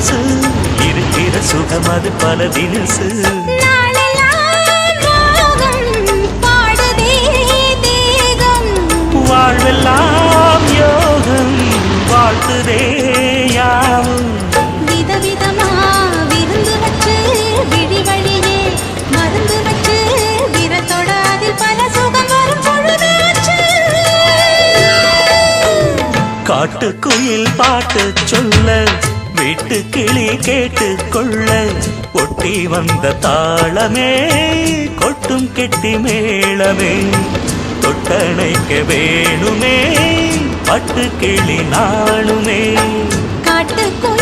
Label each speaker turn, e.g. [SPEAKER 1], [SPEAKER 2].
[SPEAKER 1] மனசு இருக்கிற சுகம் அது பல தினசு வாழ்வெல்லாம் யோகம் வாழ்த்துதே யாவும்
[SPEAKER 2] விதவிதமா விருந்து வச்சு விழி வழியே மருந்து வச்சு விரத்தோட அதில் பல சுகம் வரும் பொழுதாச்சு
[SPEAKER 1] காட்டுக்குயில் பாட்டு சொல்ல வீட்டு கிளி கேட்டு கொள்ள ஒட்டி வந்த தாளமே கொட்டும் கெட்டி மேளமே தொட்டணைக்க வேணுமே பட்டு கிளி நாளுமே
[SPEAKER 2] காட்டுக்கு